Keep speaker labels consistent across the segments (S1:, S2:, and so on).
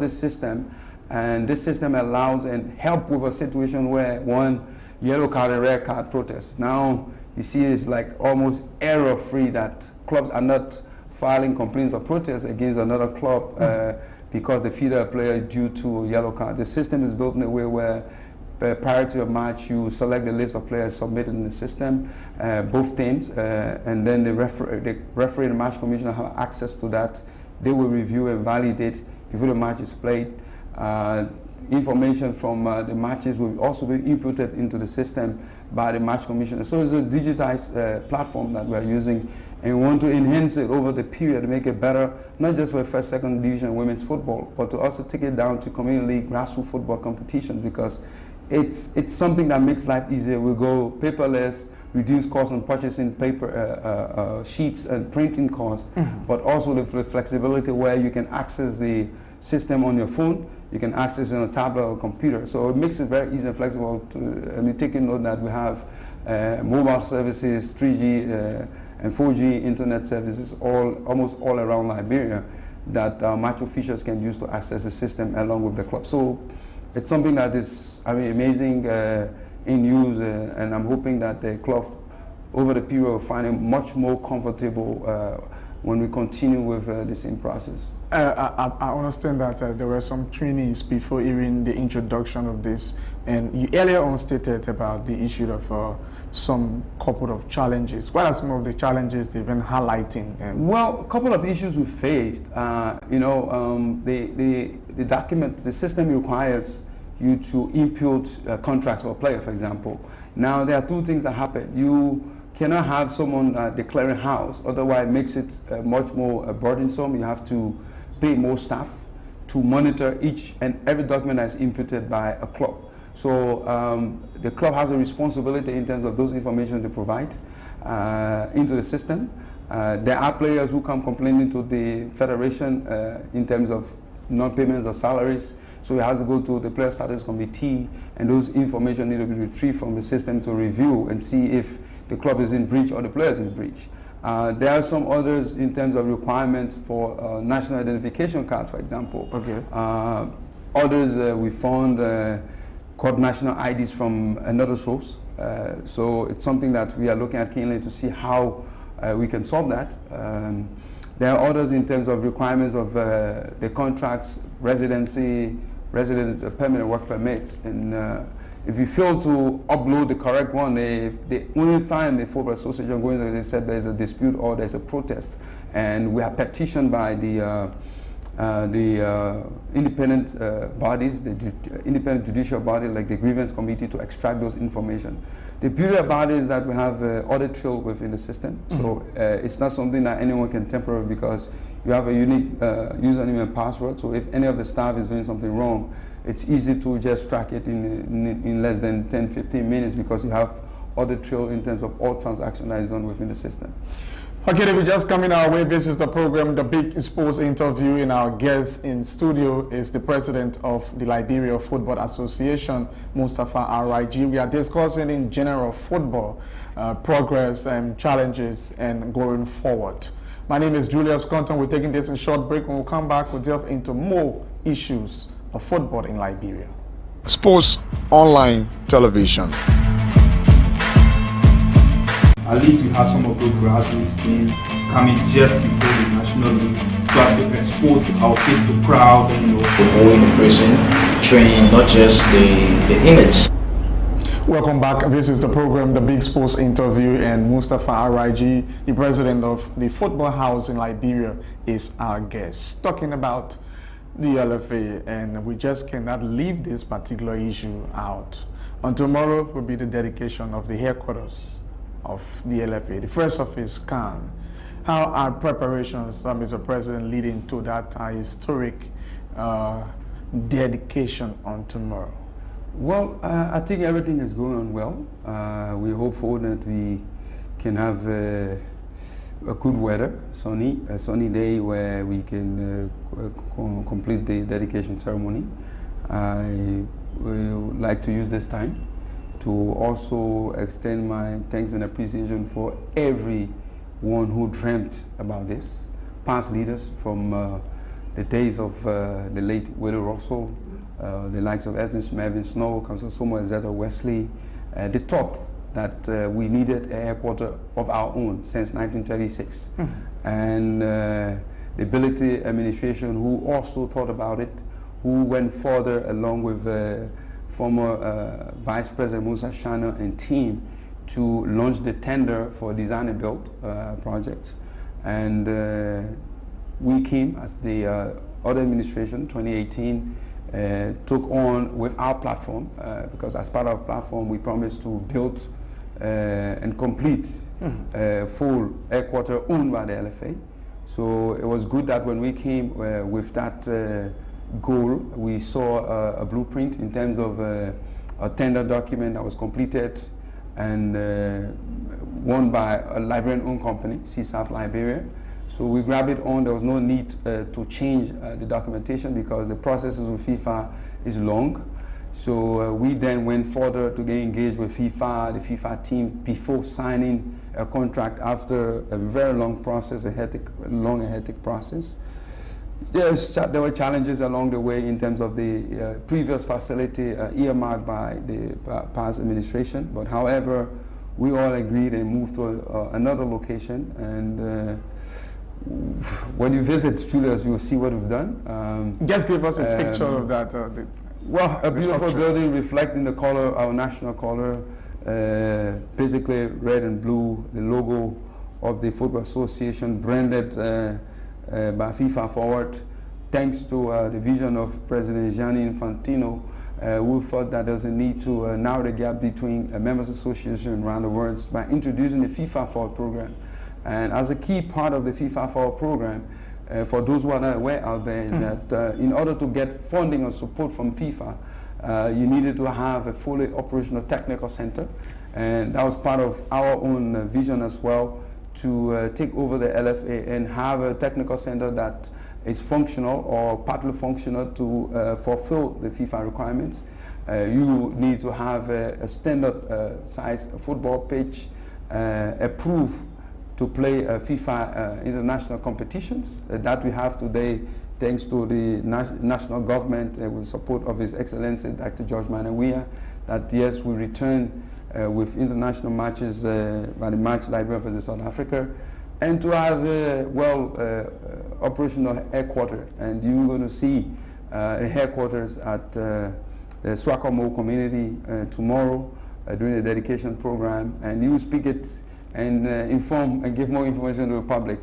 S1: this system, and this system allows and help with a situation where one yellow card and red card protest. Now you see it's like almost error-free that clubs are not filing complaints or protests against another club because they feed a player due to yellow cards. The system is built in a way where prior to a match, you select the list of players submitted in the system, both teams, and then the referee and match commissioner have access to that. They will review and validate before the match is played. Information from the matches will also be inputted into the system by the match commissioner. So it's a digitized platform that we're using, and we want to enhance it over the period to make it better, not just for first, second division women's football, but to also take it down to community league, grassroots football competitions, because it's something that makes life easier. We go paperless, reduce costs on purchasing paper sheets and printing costs, but also the flexibility where you can access the system on your phone, you can access it on a tablet or computer. So it makes it very easy and flexible. Taking note that we have mobile services, 3G and 4G internet services almost all around Liberia that match officials can use to access the system along with the club. So it's something that is amazing in use, and I'm hoping that the club over the period will find it much more comfortable when we continue with the same process.
S2: I understand that there were some trainings before even the introduction of this, and you earlier on stated about the issue of some couple of challenges. What are some of the challenges they've been highlighting?
S1: Well, a couple of issues we faced. The document, the system requires you to input contracts for a player, for example. Now, there are two things that happen. You cannot have someone declaring house, otherwise it makes it much more burdensome. You have to pay more staff to monitor each and every document that's inputted by a club. So the club has a responsibility in terms of those information they provide into the system. There are players who come complaining to the federation in terms of non-payments of salaries. So it has to go to the player status committee, and those information need to be retrieved from the system to review and see if the club is in breach or the player is in breach. There are some others in terms of requirements for national identification cards, for example.
S2: Okay.
S1: Others we found called national IDs from another source. So it's something that we are looking at keenly to see how we can solve that. There are others in terms of requirements of the contracts, residency, resident permanent work permits, and if you fail to upload the correct one, the only time the Football Association goes, they said there's a dispute or there's a protest, and we are petitioned by the independent bodies, the independent judicial body like the grievance committee, to extract those information. The beauty about it is that we have audit trail within the system, so it's not something that anyone can tamper with, because you have a unique username and password. So if any of the staff is doing something wrong, it's easy to just track it in less than 10-15 minutes, because you have audit trail in terms of all transactions that is done within the system.
S2: Okay, if we're just coming our way, this is the program, The Big Sports Interview, and our guest in studio is the president of the Liberia Football Association, MUSTAPHA RAJI. We are discussing in general football progress and challenges and going forward. My name is Julius KONTON. We're taking this in short break. When we come back, we'll delve into more issues of football in Liberia.
S3: Sports Online Television.
S4: At least we have some of those grassroots games coming just before the National League, just to expose our kids to crowd,
S5: All in the prison, train not just the image.
S2: Welcome back. This is the program, The Big Sports Interview, and MUSTAPHA RAJI, the president of the Football House in Liberia, is our guest, talking about the LFA, and we just cannot leave this particular issue out. On tomorrow will be the dedication of the headquarters of the LFA, the first of its kind. How are preparations, Mr. President, leading to that historic dedication on tomorrow?
S1: Well, I think everything is going on well. We're hopeful that we can have a good weather, a sunny day where we can complete the dedication ceremony. I would like to use this time to also extend my thanks and appreciation for everyone who dreamt about this, past leaders from the days of the late Willie Russell, the likes of Edwin Smith, Snow, Council Somo Ezeta Wesley. They thought that we needed a headquarter of our own since 1936. And the Ability Administration, who also thought about it, who went further along with former Vice President Musa Shana and team to launch the tender for design and build project. And we came as the other administration, 2018, took on with our platform, because as part of our platform we promised to build and complete full headquarter owned by the LFA. So it was good that when we came with that goal, we saw a blueprint in terms of a tender document that was completed and won by a Liberian-owned company, CSAF Liberia. So we grabbed it on. There was no need to change the documentation because the processes with FIFA is long. So we then went further to get engaged with FIFA, the FIFA team, before signing a contract after a very long process, a long and hectic process. There were challenges along the way in terms of the previous facility earmarked by the past administration. But however, we all agreed and moved to another location. And when you visit Julius, you'll see what we've done.
S2: Just give us a picture of that.
S1: Well, a beautiful building reflecting the color, our national color, basically red and blue, the logo of the Football Association, branded by FIFA Forward. Thanks to the vision of President Gianni Infantino, we thought that there's a need to narrow the gap between members associations around the world by introducing the FIFA Forward program. And as a key part of the FIFA Forward program, for those who are not aware out there, is that in order to get funding or support from FIFA, you needed to have a fully operational technical center. And that was part of our own vision as well, to take over the LFA and have a technical center that is functional or partly functional to fulfill the FIFA requirements. You need to have a standard size football pitch approved to play FIFA international competitions that we have today, thanks to the national government with support of His Excellency Dr. George Manawia, that yes, we return with international matches by the match Liberia versus South Africa, and to have a operational headquarters. And you're going to see the headquarters at the Swakamo community tomorrow during the dedication program, and you speak it and inform and give more information to the public.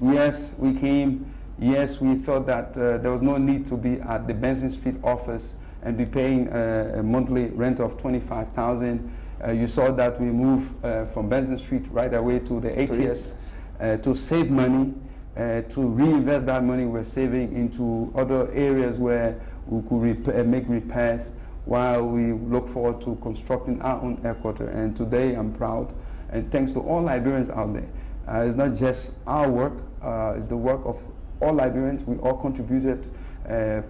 S1: Yes, we came. Yes, we thought that there was no need to be at the Benson Street office and be paying a monthly rent of $25,000. You saw that we moved from Benson Street right away to the ATS to save money, to reinvest that money we're saving into other areas where we could make repairs while we look forward to constructing our own headquarters. And today I'm proud, and thanks to all Liberians out there. It's not just our work, it's the work of all Liberians. We all contributed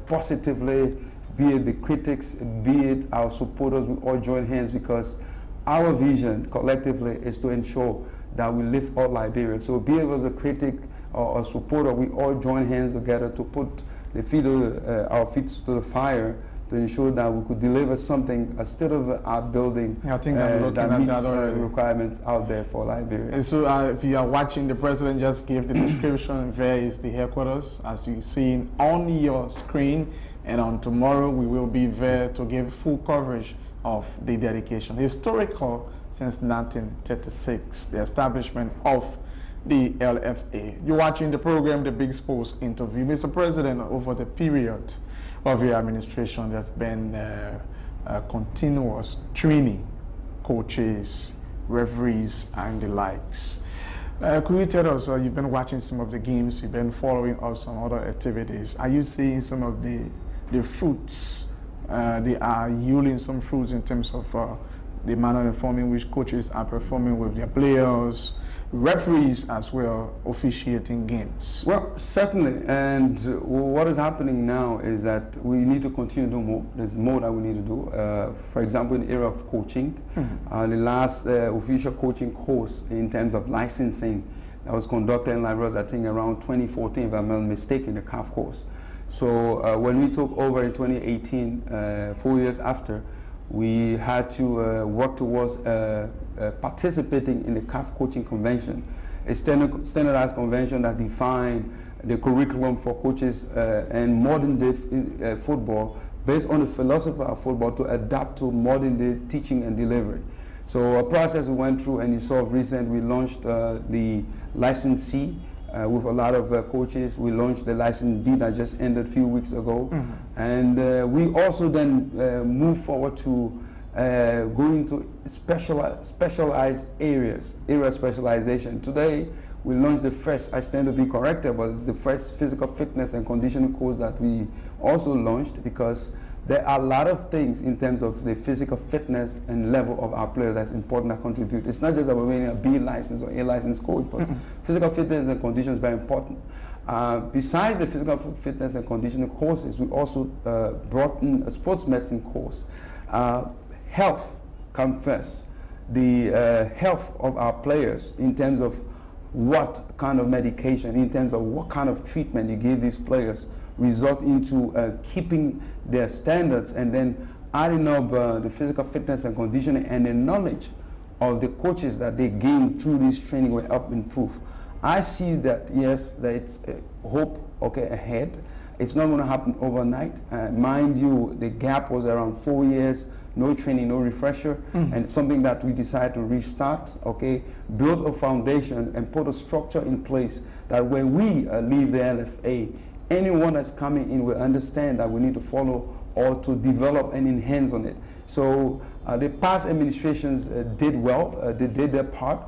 S1: positively, be it the critics, be it our supporters. We all join hands because our vision collectively is to ensure that we lift all Liberians. So be it as a critic or a supporter, we all join hands together to put our feet to the fire to ensure that we could deliver something, a state-of-the-art building that meets the requirements out there for Liberia.
S2: And so if you are watching, the President just gave the description. There is the headquarters, as you see on your screen. And on tomorrow, we will be there to give full coverage of the dedication. Historical since 1936, the establishment of the LFA. You're watching the program, The Big Sports Interview. Mr. President, over the period of your administration, there have been continuous training, coaches, referees, and the likes. Could you tell us, you've been watching some of the games, you've been following up some other activities. Are you seeing some of the fruits? They are yielding some fruits in terms of the manner in which coaches are performing with their players, referees as well, officiating games? Well,
S1: certainly. And what is happening now is that we need to continue to do more. There's more that we need to do. For example, in the area of coaching, the last official coaching course in terms of licensing that was conducted in Liberia, I think around 2014, if I'm not mistaken, the CAF course. So when we took over in 2018, 4 years after, we had to work towards participating in the CAF coaching convention, a standardized convention that defined the curriculum for coaches and modern day football based on the philosophy of football to adapt to modern day teaching and delivery. So a process we went through, and you saw recent, we launched the License C with a lot of coaches. We launched the License B that just ended a few weeks ago. And we also then moved forward to go into specialized areas, area specialization. Today, we launched the first, I stand to be corrected, but it's the first physical fitness and conditioning course that we also launched, because there are a lot of things in terms of the physical fitness and level of our players that's important to contribute. It's not just about being a B license or A license coach, but physical fitness and conditioning is very important. Besides the physical fitness and conditioning courses, we also brought in a sports medicine course. Health comes first. The health of our players in terms of what kind of medication, in terms of what kind of treatment you give these players, result into keeping their standards, and then adding up the physical fitness and conditioning and the knowledge of the coaches that they gain through this training will help improve. I see that, yes, that it's hope ahead. It's not going to happen overnight. Mind you, the gap was around 4 years, no training, no refresher, and something that we decided to restart, build a foundation and put a structure in place that when we leave the LFA, anyone that's coming in will understand that we need to follow or to develop and enhance on it. So the past administrations did well, they did their part.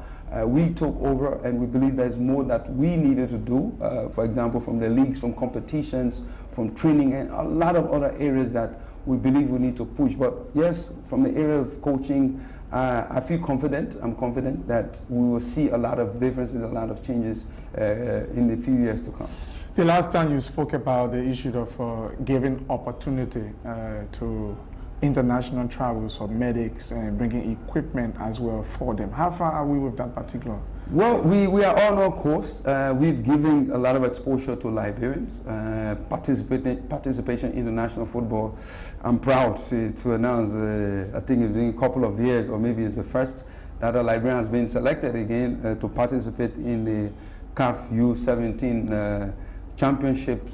S1: We took over, and we believe there's more that we needed to do, for example, from the leagues, from competitions, from training, and a lot of other areas that we believe we need to push. But yes, from the area of coaching, I feel confident. I'm confident that we will see a lot of differences, a lot of changes in the few years to come.
S2: The last time you spoke about the issue of giving opportunity to international travels for medics and bringing equipment as well for them. How far are we with that particular?
S1: Well, we are on our course. We've given a lot of exposure to Liberians, participation in international football. I'm proud to announce, I think it's been a couple of years, or maybe it's the first, that a Liberian has been selected again to participate in the CAF U17 Championship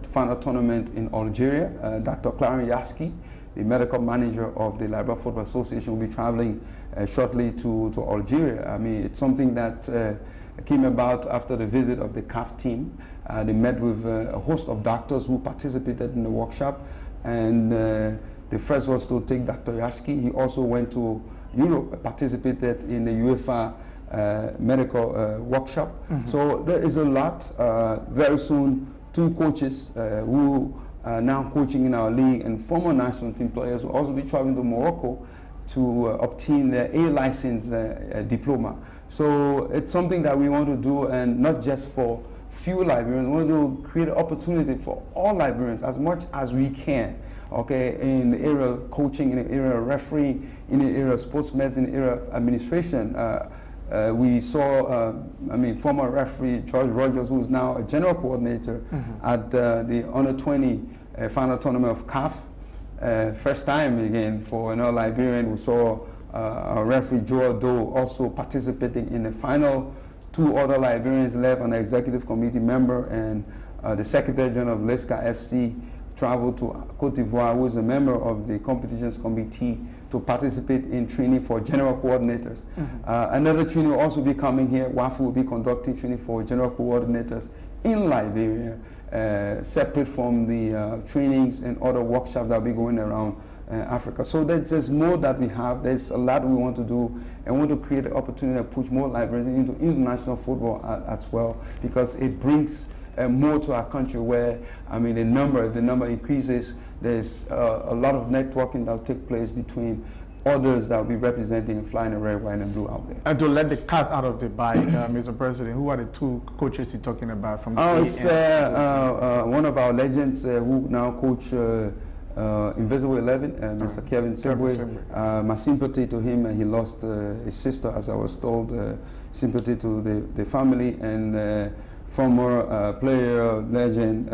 S1: final tournament in Algeria. Dr. Clarence Yaski, the medical manager of the Liberia Football Association, will be traveling shortly to Algeria. I mean, it's something that came about after the visit of the CAF team. They met with a host of doctors who participated in the workshop, and the first was to take Dr. Yaski. He also went to Europe, participated in the UEFA medical workshop. So there is a lot. Very soon, 2 coaches who are now coaching in our league and former national team players will also be traveling to Morocco to obtain their A license diploma. So it's something that we want to do, and not just for few Liberians. We want to create an opportunity for all Liberians as much as we can. In the area of coaching, in the area of refereeing, in the area of sports medicine, in the area of administration. We saw, former referee George Rogers, who is now a general coordinator at the Under-20 final tournament of CAF. First time again for another Liberian. We saw our referee Joel Doe also participating in the final. 2 other Liberians left, an executive committee member and the Secretary General of Leska FC traveled to Cote d'Ivoire, who is a member of the competitions committee, to participate in training for general coordinators. Another training will also be coming here. WAFU will be conducting training for general coordinators in Liberia, separate from the trainings and other workshops that will be going around Africa. So there's more that we have. There's a lot we want to do, and we want to create an opportunity to push more Liberians into international football as well, because it brings more to our country, where the number increases. There's a lot of networking that will take place between others that will be representing and flying the red, white, and blue out there.
S2: And to let the cat out of the bag, Mr. President, who are the 2 coaches you're talking about from the
S1: it's one of our legends who now coach Invisible 11, Mr. Kevin Segwe. My sympathy to him. He lost his sister, as I was told. Sympathy to the family, and former player, legend,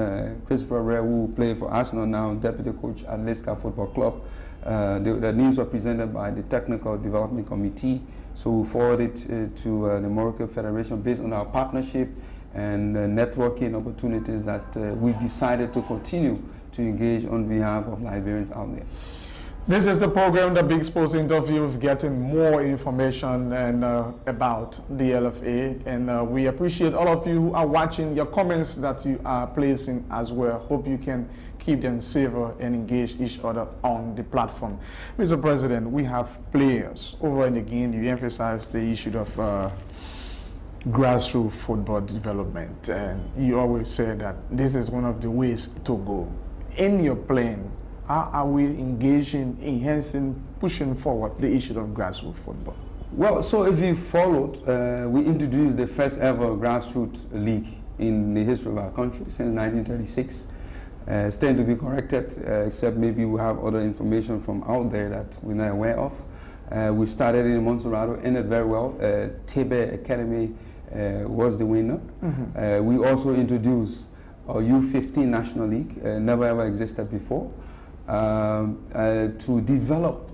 S1: Christopher Ray, who played for Arsenal now, deputy coach at Leicester Football Club. The names were presented by the Technical Development Committee, so we forwarded it to the Moroccan Federation based on our partnership and networking opportunities that we decided to continue to engage on behalf of Liberians out there.
S2: This is the program, The Big Sports Interview, of getting more information and about the LFA. And we appreciate all of you who are watching, your comments that you are placing as well. Hope you can keep them safer and engage each other on the platform. Mr. President, we have players. Over and again, you emphasized the issue of grassroots football development. And you always say that this is one of the ways to go. In your plan, how are we engaging, enhancing, pushing forward the issue of grassroots football?
S1: Well, so if you followed, we introduced the first ever grassroots league in the history of our country since 1936. It's tend to be corrected, except maybe we have other information from out there that we're not aware of. We started in Montserrat, ended very well. Tebe Academy was the winner. Mm-hmm. We also introduced our U15 National League, never ever existed before. To develop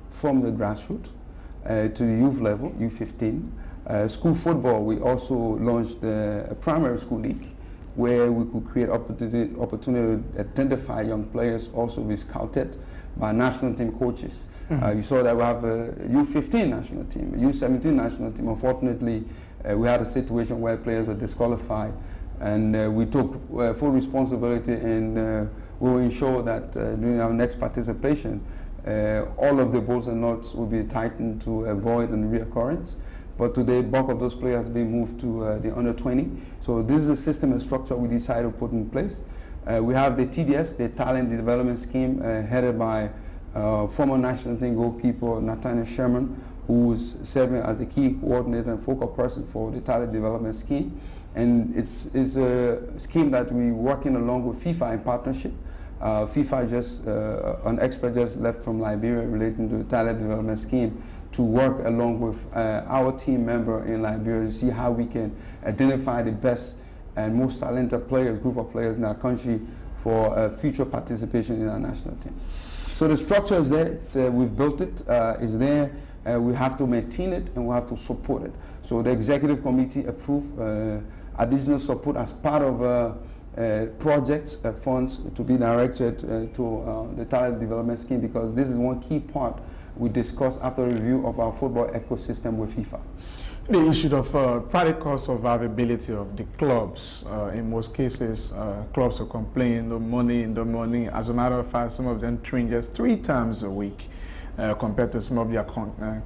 S1: from the grassroots to the youth level, U15. School football, we also launched a primary school league where we could create opportunity to identify young players, also be scouted by national team coaches. Mm-hmm. You saw that we have a U15 national team, a U17 national team. Unfortunately, we had a situation where players were disqualified, and we took full responsibility, and we will ensure that during our next participation, all of the bolts and nuts will be tightened to avoid a reoccurrence. But today, bulk of those players have been moved to the under 20. So this is a system and structure we decided to put in place. We have the TDS, the Talent Development Scheme, headed by former national team goalkeeper Nathaniel Sherman, who's serving as the key coordinator and focal person for the Talent Development Scheme. And it's a scheme that we're working along with FIFA in partnership. FIFA just, an expert just left from Liberia relating to the Talent Development Scheme to work along with our team member in Liberia to see how we can identify the best and most talented players, group of players in our country for future participation in our national teams. So the structure is there, we've built it, it's there, we have to maintain it and we have to support it. So the executive committee approved additional support as part of projects, funds to be directed to the Talent Development Scheme, because this is one key part we discussed after a review of our football ecosystem with FIFA.
S2: The issue of practical survivability of the clubs. In most cases, clubs will complain, the money. As a matter of fact, some of them train just 3 times a week compared to some of their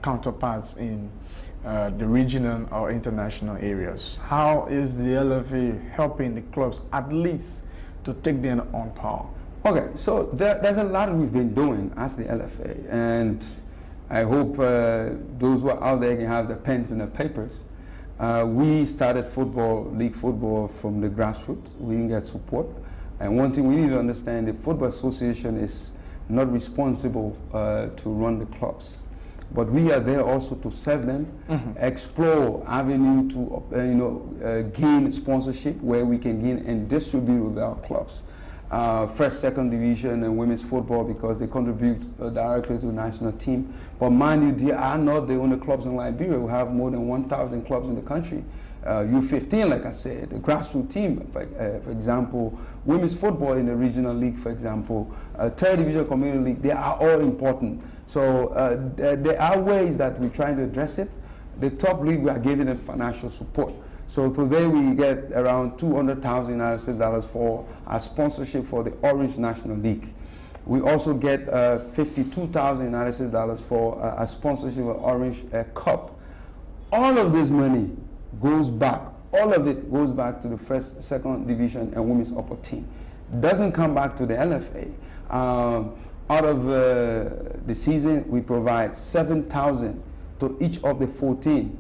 S2: counterparts in the regional or international areas. How is the LFA helping the clubs at least to take them on par?
S1: Okay, so there's a lot we've been doing as the LFA, and I hope those who are out there can have the pens and the papers. We started league football from the grassroots. We didn't get support. And one thing we need to understand, the Football Association is not responsible to run the clubs. But we are there also to serve them, explore avenue to gain sponsorship where we can gain and distribute with our clubs. First, second division and women's football, because they contribute directly to the national team. But mind you, they are not the only clubs in Liberia. We have more than 1,000 clubs in the country. U15, like I said, the grassroots team, for example, women's football in the regional league, for example, third division community league, they are all important. So there are ways that we're trying to address it. The top league, we are giving them financial support. So today we get around $200,000 for our sponsorship for the Orange National League. We also get $52,000 for a sponsorship of Orange Cup. All of this money goes back, all of it goes back to the first, second division and women's upper team. Doesn't come back to the LFA. Out of the season, we provide $7,000 to each of the 14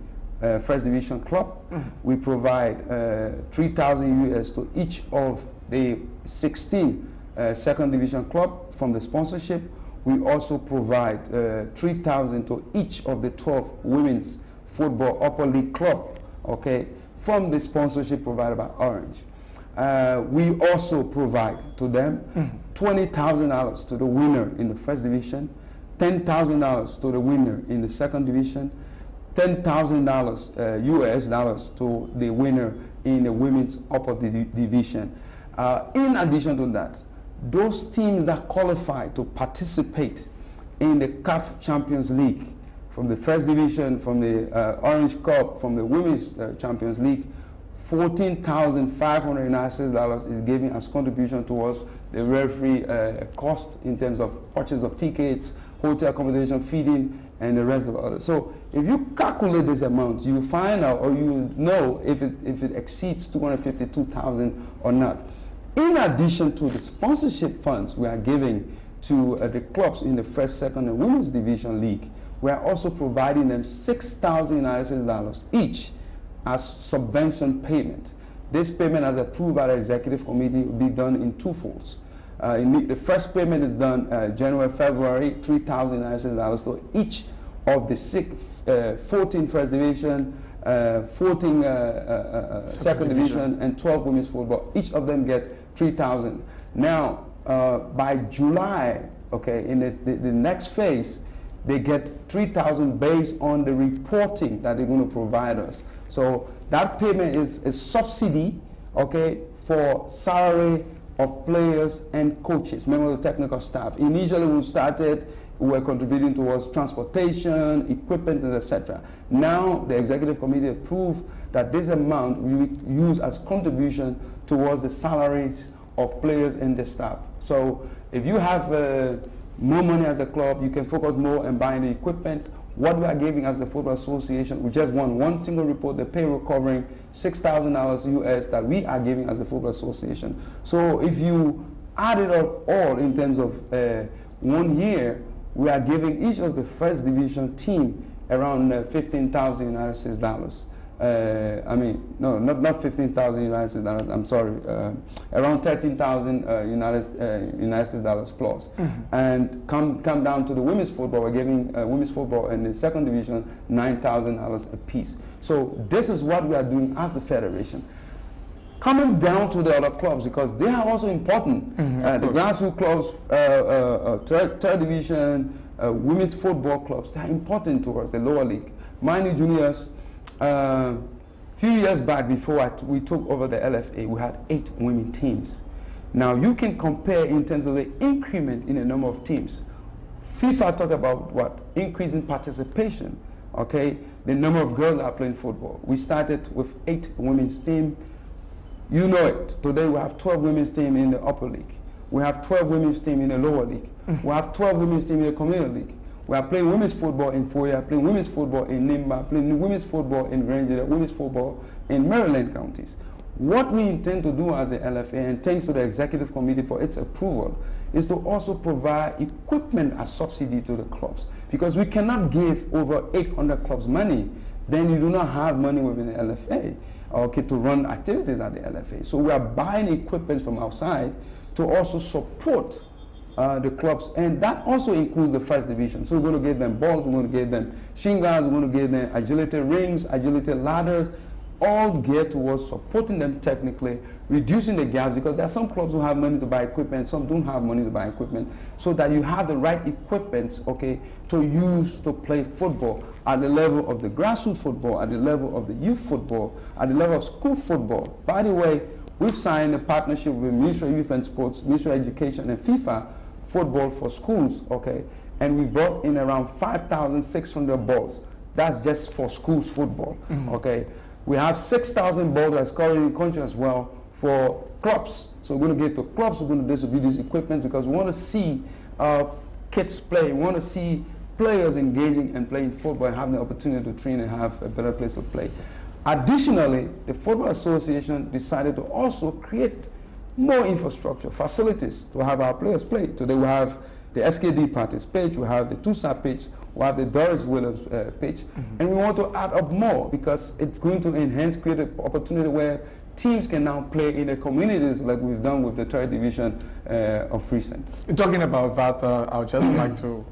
S1: first division club. We provide $3,000 US to each of the 16 second division club from the sponsorship. We also provide 3,000 to each of the 12 women's football upper league club, okay, from the sponsorship provided by Orange. We also provide to them $20,000 to the winner in the first division, $10,000 to the winner in the second division, $10,000 US dollars to the winner in the women's upper division. In addition to that, those teams that qualify to participate in the CAF Champions League, from the first division, from the Orange Cup, from the Women's Champions League, $14,596 is given as contribution towards the referee cost in terms of purchase of tickets, hotel accommodation, feeding, and the rest of it. So if you calculate this amount, you find out, or you know if it exceeds $252,000 or not. In addition to the sponsorship funds we are giving to the clubs in the first, second, and women's division league, we are also providing them $6,000 each as subvention payment. This payment, as approved by the executive committee, will be done in two folds. The first payment is done January, February, $3,000 to each of the 14 first division, 14 second division, and 12 women's football. Each of them get $3,000. Now, by July, okay, in the next phase, they get $3,000 based on the reporting that they're going to provide us. So that payment is a subsidy, okay, for salary of players and coaches, members of the technical staff. Initially, we started, we were contributing towards transportation, equipment, etc. Now, the executive committee approved that this amount we use as contribution towards the salaries of players and the staff. So if you have more money as a club, you can focus more on buying the equipment. What we are giving as the Football Association, we just won one single report, the payroll covering $6,000 US that we are giving as the Football Association. So if you add it up all in terms of 1 year, we are giving each of the first division team around $15,000. I mean, no, not $15,000, I'm sorry, around $13,000 plus. And come down to the women's football, we're giving women's football in the second division $9,000 a piece. So this is what we are doing as the federation. Coming down to the other clubs, because they are also important. The grassroots clubs, third division, women's football clubs, they are important to us, the lower league. Mind you, JULIUS, few years back, before we took over the LFA, we had 8 women teams. Now you can compare in terms of the increment in the number of teams. FIFA talk about what? Increasing participation, okay? The number of girls that are playing football. We started with 8 women's team. You know it. Today we have 12 women's team in the upper league. We have 12 women's team in the lower league. We have 12 women's team in the community league. We are playing women's football in Foya, playing women's football in Nimba, playing women's football in Ranger, women's football in Maryland counties. What we intend to do as the LFA, and thanks to the executive committee for its approval, is to also provide equipment as subsidy to the clubs. Because we cannot give over 800 clubs money, then you do not have money within the LFA, okay, to run activities at the LFA. So we are buying equipment from outside to also support the clubs, and that also includes the first division. So we're going to give them balls, we're going to give them shingles, we're going to give them agility rings, agility ladders, all geared towards supporting them technically, reducing the gaps, because there are some clubs who have money to buy equipment, some don't have money to buy equipment, so that you have the right equipment, okay, to use to play football at the level of the grassroots football, at the level of the youth football, at the level of school football. By the way, we've signed a partnership with Ministry of Youth and Sports, Ministry of Education, and FIFA, football for schools, okay, and we brought in around 5,600 balls. That's just for schools football, okay. We have 6,000 balls that's currently in country as well for clubs. So we're going to give to clubs, we're going to distribute this equipment because we want to see kids play. We want to see players engaging and playing football and having the opportunity to train and have a better place to play. Additionally, the Football Association decided to also create more infrastructure, facilities to have our players play. Today we have the SKD practice pitch, we have the TUSA pitch, we have the Doris Williams pitch, and we want to add up more because it's going to enhance, create an opportunity where teams can now play in the communities like we've done with the 3rd division of recent.
S2: Talking about that, I would just like to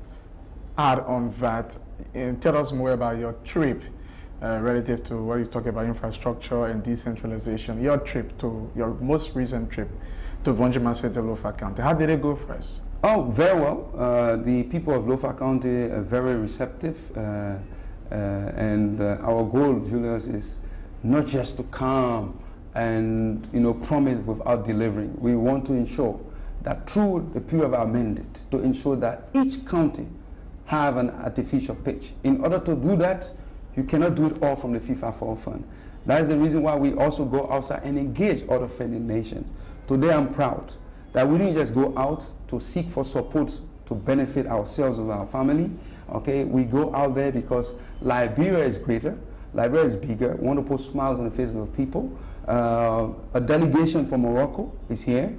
S2: add on that and tell us more about your trip relative to what you talk about infrastructure and decentralization. Your most recent trip to Vonjima City, Lofa County. How did it go first?
S1: Oh, very well. The people of Lofa County are very receptive, and our goal, Julius, is not just to come and promise without delivering. We want to ensure that through the period of our mandate, to ensure that each county have an artificial pitch. In order to do that, you cannot do it all from the FIFA Fall Fund. That is the reason why we also go outside and engage other friendly nations. Today I'm proud that we didn't just go out to seek for support to benefit ourselves or our family. Okay, we go out there because Liberia is greater, Liberia is bigger. We want to put smiles on the faces of people. A delegation from Morocco is here.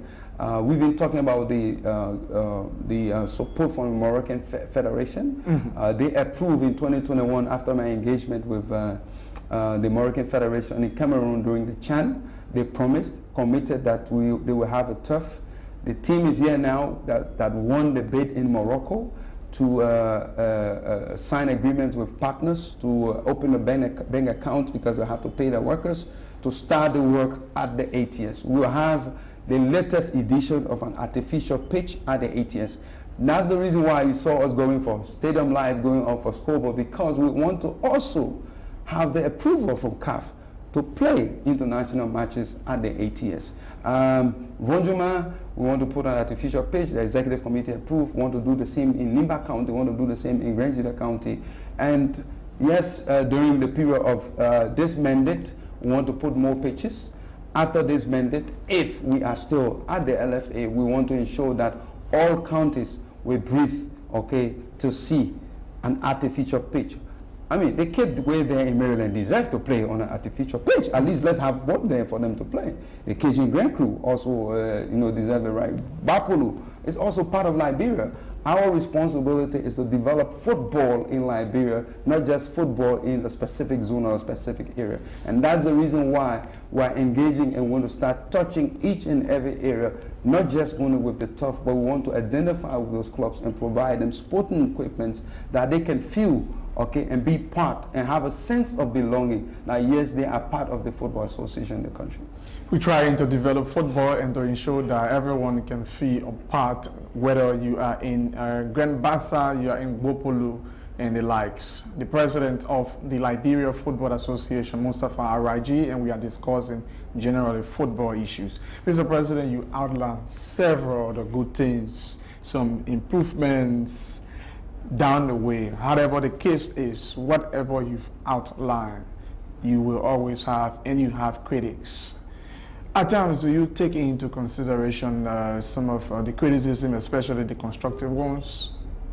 S1: We've been talking about the support from the Moroccan Federation. Mm-hmm. They approved in 2021 after my engagement with the Moroccan Federation in Cameroon during the CHAN. They committed that they will have a turf. The team is here now that won the bid in Morocco to sign agreements with partners to open a bank account because we have to pay the workers to start the work at the ATS. We will have the latest edition of an artificial pitch at the ATS. And that's the reason why you saw us going for stadium lights, going on for scoreboard, because we want to also have the approval from CAF to play international matches at the ATS. Vonjima, we want to put an artificial pitch. The executive committee approved. We want to do the same in Nimba County. We want to do the same in Grangeda County. And yes, during the period of this mandate, we want to put more pitches. After this mandate, if we are still at the LFA, we want to ensure that all counties will breathe, okay, to see an artificial pitch. I mean, the kids way there in Maryland deserve to play on an artificial pitch. At least let's have one there for them to play. The Cajun Grand Crew also, deserve the right. Bapulu is also part of Liberia. Our responsibility is to develop football in Liberia, not just football in a specific zone or a specific area. And that's the reason why we're engaging and want to start touching each and every area, not just only with the turf, but we want to identify with those clubs and provide them sporting equipment that they can feel, okay, and be part and have a sense of belonging. Now, yes, they are part of the Football Association in the country.
S2: We're trying to develop football and to ensure that everyone can feel a part, whether you are in Grand Bassa, you are in Bopolu, and the likes. The president of the Liberia Football Association, MUSTAPHA RAJI, and we are discussing generally football issues. Mr. President, you outlined several of the good things, some improvements down the way. However the case is, whatever you've outlined, you will always have, and you have critics. At times, do you take into consideration some of the criticism, especially the constructive ones,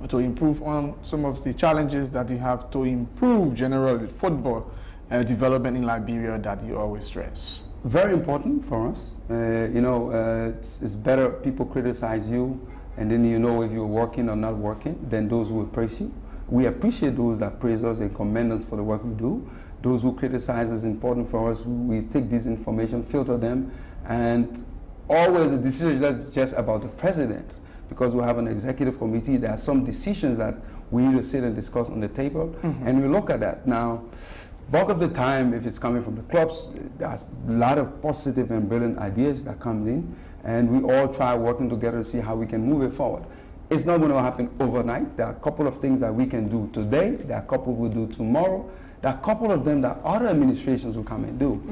S2: to improve on some of the challenges that you have to improve generally football development in Liberia that you always stress? Very important for us.
S1: It's better people criticize you and then you know if you're working or not working than those who will praise you. We appreciate those that praise us and commend us for the work we do. Those who criticize is important for us. We take this information, filter them, and always the decision is just about the president. Because we have an executive committee, there are some decisions that we need to sit and discuss on the table, and we look at that. Now, bulk of the time, if it's coming from the clubs, there's a lot of positive and brilliant ideas that come in, and we all try working together to see how we can move it forward. It's not going to happen overnight. There are a couple of things that we can do today. There are a couple we'll do tomorrow. There are a couple of them that other administrations will come and do.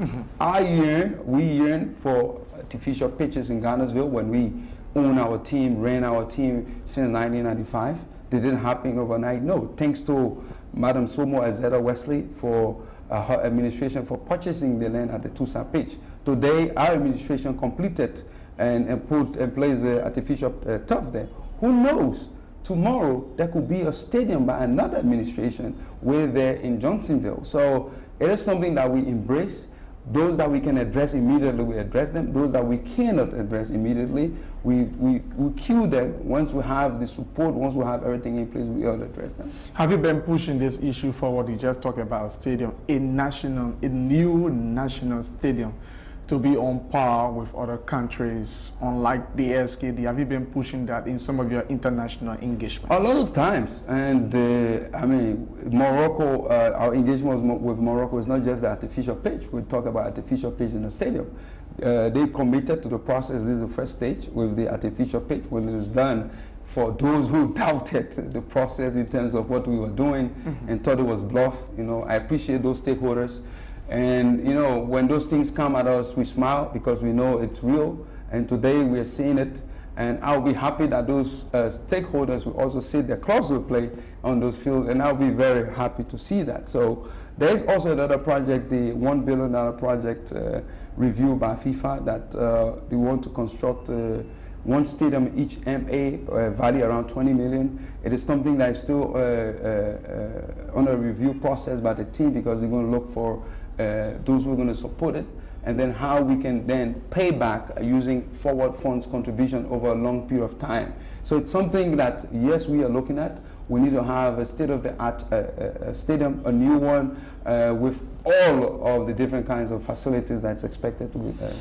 S1: We yearn for artificial pitches in Ghanarsville when we own our team, ran our team since 1995. They didn't happen overnight. No, thanks to Madam Somo Azeda Wesley for her administration for purchasing the land at the Tusa pitch. Today, our administration completed and put in place the artificial turf there. Who knows? Tomorrow, there could be a stadium by another administration way there in Johnsonville. So it is something that we embrace. Those that we can address immediately, we address them. Those that we cannot address immediately, we queue them. Once we have the support, once we have everything in place, we all address them.
S2: Have you been pushing this issue forward? You just talked about a stadium, a new national stadium to be on par with other countries, unlike the SKD? Have you been pushing that in some of your international engagements?
S1: A lot of times, and I mean, Morocco, our engagement with Morocco is not just the artificial pitch. We talk about artificial pitch in the stadium. They committed to the process. This is the first stage with the artificial pitch. When it is done, for those who doubted the process in terms of what we were doing and thought it was bluff, you know, I appreciate those stakeholders. And, you know, when those things come at us, we smile because we know it's real. And today we are seeing it. And I'll be happy that those stakeholders will also see the clubs will play on those fields. And I'll be very happy to see that. So there's also another project, the $1 billion project reviewed by FIFA that we want to construct one stadium each MA, value around 20 million. It is something that is still on a review process by the team because they're going to look for those who are going to support it, and then how we can then pay back using forward funds contribution over a long period of time. So it's something that, yes, we are looking at. We need to have a state-of-the-art stadium, a new one, with all of the different kinds of facilities that's expected to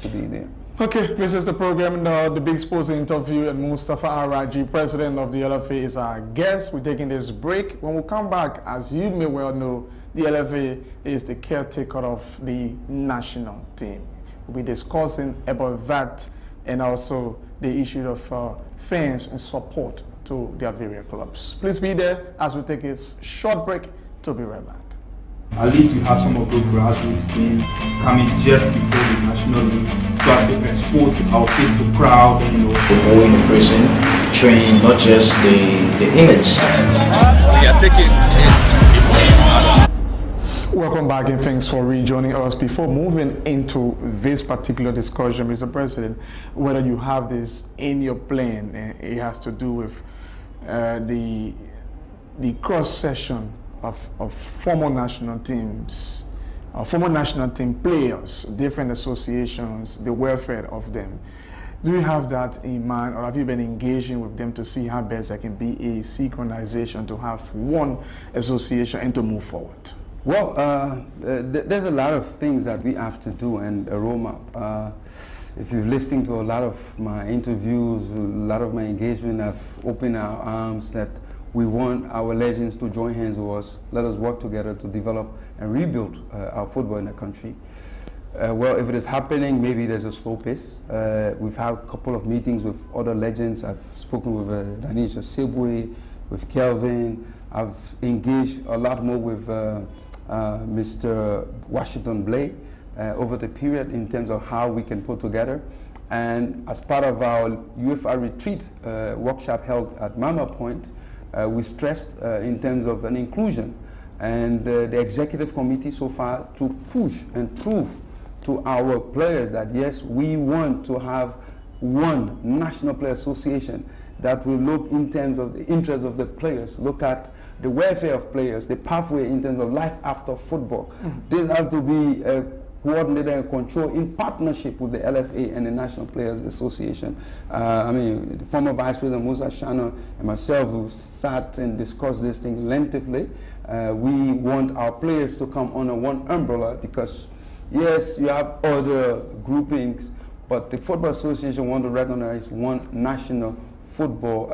S1: be there.
S2: Okay, this is the program, the Big Sports Interview, and Mustafa RAJI, president of the LFA, is our guest. We're taking this break. When we come back, as you may well know, the LFA is the caretaker of the national team. We'll be discussing about that and also the issue of fans and support to their various clubs. Please be there as we take a short break. To be right back.
S4: At least you have some of those grassroots teams coming just before the National League so as to expose our face to crowd and, you know.
S5: Go in the prison, train not just the image.
S6: We are taking
S2: Welcome back and thanks for rejoining us. Before moving into this particular discussion, Mr. President, whether you have this in your plan, it has to do with the cross-section of former national teams, former national team players, different associations, the welfare of them. Do you have that in mind, or have you been engaging with them to see how best there can be a synchronization to have one association and to move forward?
S1: Well, there's a lot of things that we have to do and a roadmap. If you're listening to a lot of my interviews, a lot of my engagement, I've opened our arms that we want our legends to join hands with us. Let us work together to develop and rebuild our football in the country. Well, if it is happening, maybe there's a slow pace. We've had a couple of meetings with other legends. I've spoken with Danisha Sebwe, with Kelvin. I've engaged a lot more with Mr. Washington Blay over the period in terms of how we can put together. And as part of our UEFA retreat workshop held at Mama Point, we stressed in terms of an inclusion. And the executive committee so far to push and prove to our players that yes, we want to have one national player association that will look in terms of the interests of the players, look at the welfare of players, the pathway in terms of life after football. This has to be coordinated and controlled in partnership with the LFA and the National Players Association. I mean, the former Vice President Musa Shano and myself who sat and discussed this thing lengthily. We want our players to come under one umbrella because, yes, you have other groupings, but the Football Association want to recognize one national football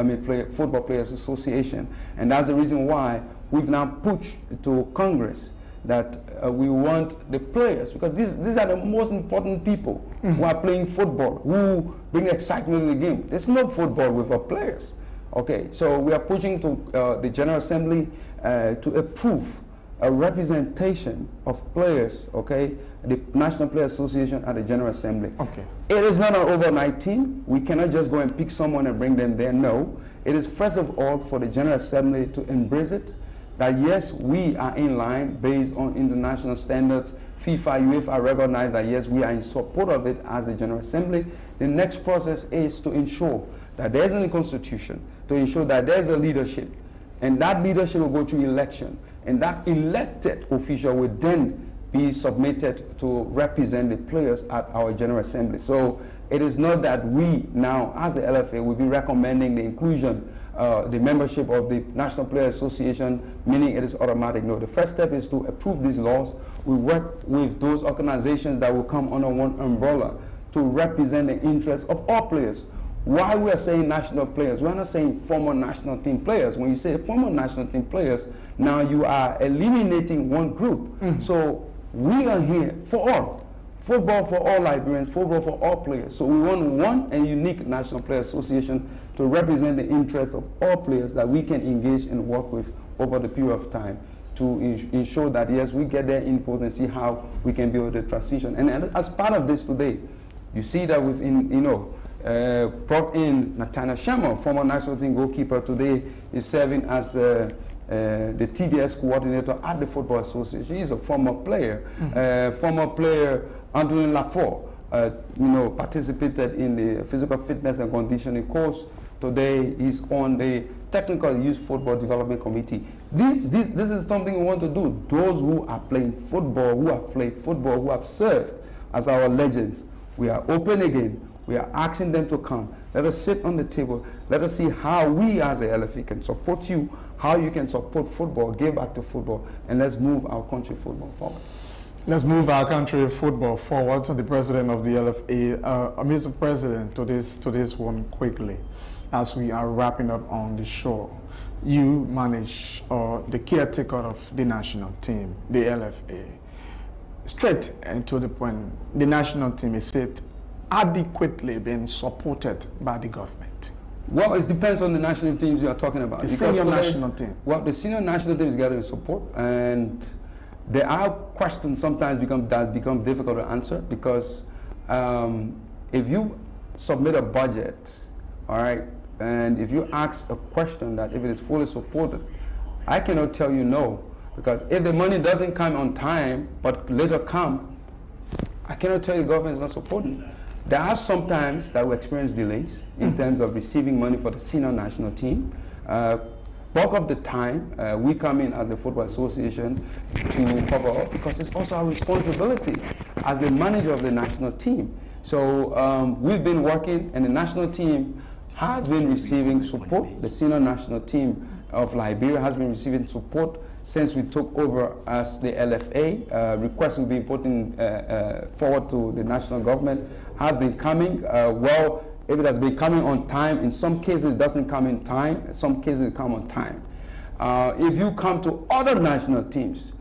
S1: players association, and that's the reason why we've now pushed to Congress that we want the players, because these are the most important people who are playing football, who bring excitement to the game. There's no football without players. Okay, so we are pushing to the General Assembly to approve a representation of players, okay, the National Players Association at the General Assembly.
S2: Okay.
S1: It is not an overnight team. We cannot just go and pick someone and bring them there. No. It is first of all for the General Assembly to embrace it, that yes, we are in line based on international standards. FIFA, UEFA recognize that yes, we are in support of it as the General Assembly. The next process is to ensure that there is a constitution, to ensure that there is a leadership, and that leadership will go through election. And that elected official will then be submitted to represent the players at our General Assembly. So it is not that we now, as the LFA, will be recommending the inclusion, the membership of the National Players Association, meaning it is automatic. No, the first step is to approve these laws. We work with those organizations that will come under one umbrella to represent the interests of all players. Why we are saying national players, we're not saying former national team players. When you say former national team players, now you are eliminating one group. So we are here for all. Football for all Liberians, football for all players. So we want one and unique National Players Association to represent the interests of all players that we can engage and work with over the period of time to ensure that, yes, we get their input and see how we can build the transition. And as part of this today, you see that we've, brought in Nathaniel Sherman, former national team goalkeeper, today is serving as the TDS coordinator at the Football Association. He's a former player. Former player Anthony Lafort, participated in the physical fitness and conditioning course. Today he's on the Technical Youth Football Development Committee. This is something we want to do. Those who are playing football, who have played football, who have served as our legends, we are open again. We are asking them to come. Let us sit on the table. Let us see how we as the LFA can support you, how you can support football, give back to football, and let's move our country football forward.
S2: Let's move our country football forward. To the president of the LFA, Mr. President, to this one quickly, as we are wrapping up on the show. You manage the caretaker of the national team, the LFA. Straight and to the point, the national team is it adequately being supported by the government?
S1: Well, it depends on the national teams you are talking about.
S2: The senior national team.
S1: Well, the senior national team is getting support, and there are questions sometimes become difficult to answer because if you submit a budget, all right, and if you ask a question that if it is fully supported, I cannot tell you no, because if the money doesn't come on time but later come, I cannot tell you the government is not supporting. There are some times that we experience delays in terms of receiving money for the senior national team. Bulk of the time, we come in as the Football Association to cover up because it's also our responsibility as the manager of the national team. So we've been working, and the national team has been receiving support. The senior national team of Liberia has been receiving support since we took over as the LFA. Requests will be putting forward to the national government have been coming. Well, if it has been coming on time, in some cases it doesn't come in time, in some cases it comes on time. If you come to other national teams,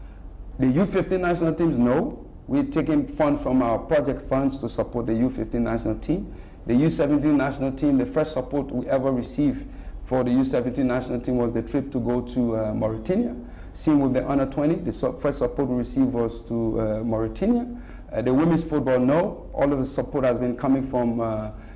S1: the U15 national teams, no. We're taking funds from our project funds to support the U15 national team. The U17 national team, the first support we ever received for the U17 national team was the trip to go to Mauritania. Same with the under 20, the first support we received was to Mauritania. The women's football, no. All of the support has been coming from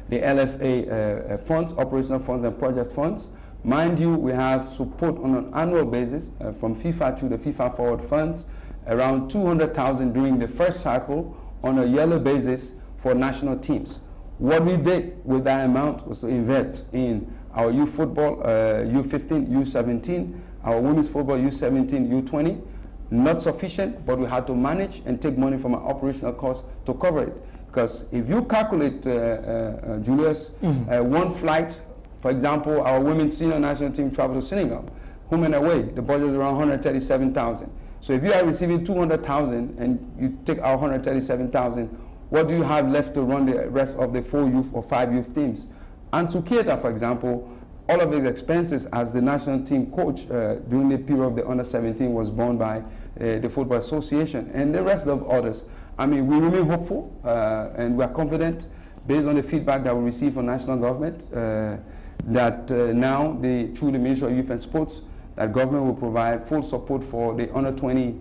S1: the LFA funds, operational funds and project funds. Mind you, we have support on an annual basis from FIFA to the FIFA Forward funds, around 200,000 during the first cycle on a yearly basis for national teams. What we did with that amount was to invest in our youth football, U15, U17, our women's football, U17, U20. Not sufficient, but we had to manage and take money from our operational costs to cover it. Because if you calculate, Julius, one flight, for example, our women's senior national team traveled to Senegal, home and away, the budget is around 137,000. So if you are receiving 200,000 and you take our 137,000, what do you have left to run the rest of the 4 youth or 5 youth teams? And Keita, for example, all of his expenses as the national team coach during the period of the under-17 was borne by the Football Association and the rest of others. I mean, we remain hopeful and we are confident, based on the feedback that we receive from national government, that now, through the Ministry of Youth and Sports, that government will provide full support for the under-20